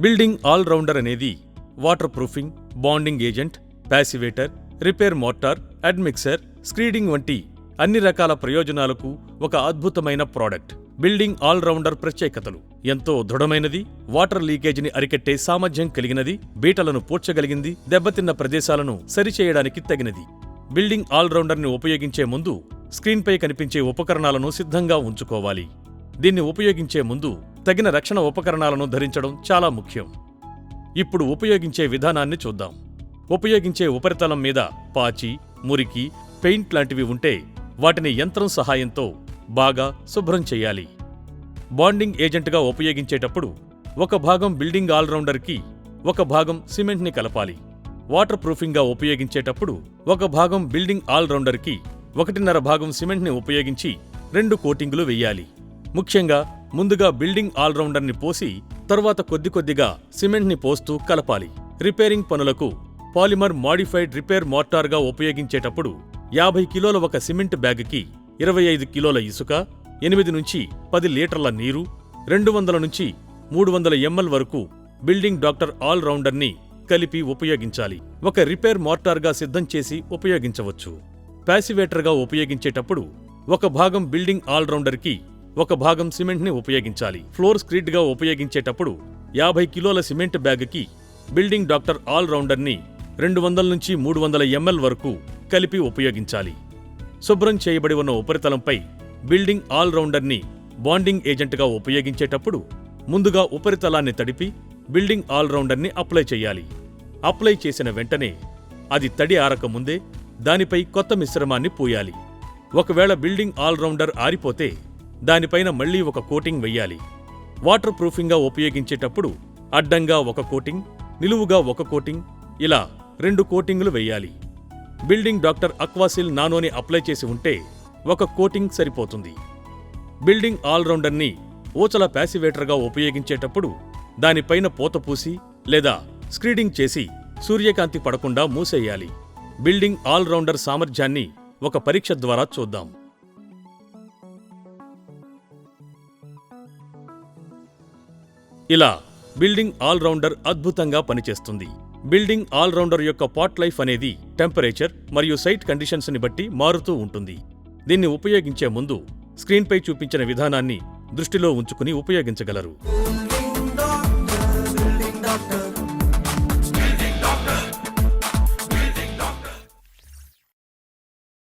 Building all rounder అనేది water proofing, bonding agent, passivator, repair mortar, admixer, screeding వంటి అన్ని రకాల ప్రయోజనాలకు ఒక అద్భుతమైన ప్రోడక్ట్. బిల్డింగ్ ఆల్రౌండర్ ప్రత్యేకతలు: ఎంతో దృఢమైనది, వాటర్ లీకేజీని అరికట్టే సామర్థ్యం కలిగినది, బీటలను పూడ్చగలిగింది, దెబ్బతిన్న ప్రదేశాలను సరిచేయడానికి తగినది. బిల్డింగ్ ఆల్రౌండర్ని ఉపయోగించే ముందు స్క్రీన్పై కనిపించే ఉపకరణాలను సిద్ధంగా ఉంచుకోవాలి. దీన్ని ఉపయోగించే ముందు తగిన రక్షణ ఉపకరణాలను ధరించడం చాలా ముఖ్యం. ఇప్పుడు ఉపయోగించే విధానాన్ని చూద్దాం. ఉపయోగించే ఉపరితలం మీద పాచి, మురికి, పెయింట్ లాంటివి ఉంటే వాటిని యంత్రం సహాయంతో బాగా శుభ్రం చేయాలి. బాండింగ్ ఏజెంట్గా ఉపయోగించేటప్పుడు ఒక భాగం బిల్డింగ్ ఆల్రౌండర్కి, ఒక భాగం సిమెంట్ని కలపాలి. వాటర్ ప్రూఫింగ్గా ఉపయోగించేటప్పుడు ఒక భాగం బిల్డింగ్ ఆల్రౌండర్కి 1.5 భాగం సిమెంట్ని ఉపయోగించి 2 కోటింగులు వెయ్యాలి. ముఖ్యంగా ముందుగా బిల్డింగ్ ఆల్రౌండర్ని పోసి తరువాత కొద్దిగా సిమెంట్ని పోస్తూ కలపాలి. రిపేరింగ్ పనులకు పాలిమర్ మాడిఫైడ్ రిపేర్ మోర్టార్గా ఉపయోగించేటప్పుడు 50 కిలోల ఒక సిమెంట్ బ్యాగుకి 25 కిలోల ఇసుక, 8 నుంచి 10 లీటర్ల నీరు, 200 నుంచి 300 ml వరకు బిల్డింగ్ డాక్టర్ ఆల్రౌండర్ని కలిపి ఉపయోగించాలి. ఒక రిపేర్ మోర్టార్గా సిద్ధం చేసి ఉపయోగించవచ్చు. ప్యాసివేటర్గా ఉపయోగించేటప్పుడు ఒక భాగం బిల్డింగ్ ఆల్రౌండర్కి, ఒక భాగం సిమెంట్ని ఉపయోగించాలి. ఫ్లోర్ స్క్రీడ్గా ఉపయోగించేటప్పుడు 50 కిలోల సిమెంట్ బ్యాగుకి బిల్డింగ్ డాక్టర్ ఆల్రౌండర్ని 200 నుంచి 300 ml వరకు కలిపి ఉపయోగించాలి. శుభ్రం చేయబడి ఉన్న ఉపరితలంపై బిల్డింగ్ ఆల్రౌండర్ని బాండింగ్ ఏజెంట్గా ఉపయోగించేటప్పుడు ముందుగా ఉపరితలాన్ని తడిపి బిల్డింగ్ ఆల్రౌండర్ని అప్లై చేయాలి. అప్లై చేసిన వెంటనే అది తడి ఆరకముందే దానిపై కొత్త మిశ్రమాన్ని పూయాలి. ఒకవేళ బిల్డింగ్ ఆల్రౌండర్ ఆరిపోతే దానిపైన మళ్లీ ఒక కోటింగ్ వెయ్యాలి. వాటర్ ప్రూఫింగ్గా ఉపయోగించేటప్పుడు అడ్డంగా ఒక కోటింగ్, నిలువుగా ఒక కోటింగ్, ఇలా 2 కోటింగులు వెయ్యాలి. బిల్డింగ్ డాక్టర్ అక్వాసిల్ నానోని అప్లై చేసి ఉంటే ఒక కోటింగ్ సరిపోతుంది. బిల్డింగ్ ఆల్రౌండర్ని ఊచల ప్యాసివేటర్గా ఉపయోగించేటప్పుడు దానిపైన పూత పూసి లేదా స్క్రీడింగ్ చేసి సూర్యకాంతి పడకుండా మూసేయాలి. బిల్డింగ్ ఆల్రౌండర్ సామర్థ్యాన్ని ఒక పరీక్ష ద్వారా చూద్దాం. ఇలా బిల్డింగ్ ఆల్రౌండర్ అద్భుతంగా పనిచేస్తుంది. బిల్డింగ్ ఆల్రౌండర్ యొక్క పాట్ లైఫ్ అనేది టెంపరేచర్ మరియు సైట్ కండిషన్స్ని బట్టి మారుతూ ఉంటుంది. దీన్ని ఉపయోగించే ముందు స్క్రీన్పై చూపించిన విధానాన్ని దృష్టిలో ఉంచుకుని ఉపయోగించగలరు.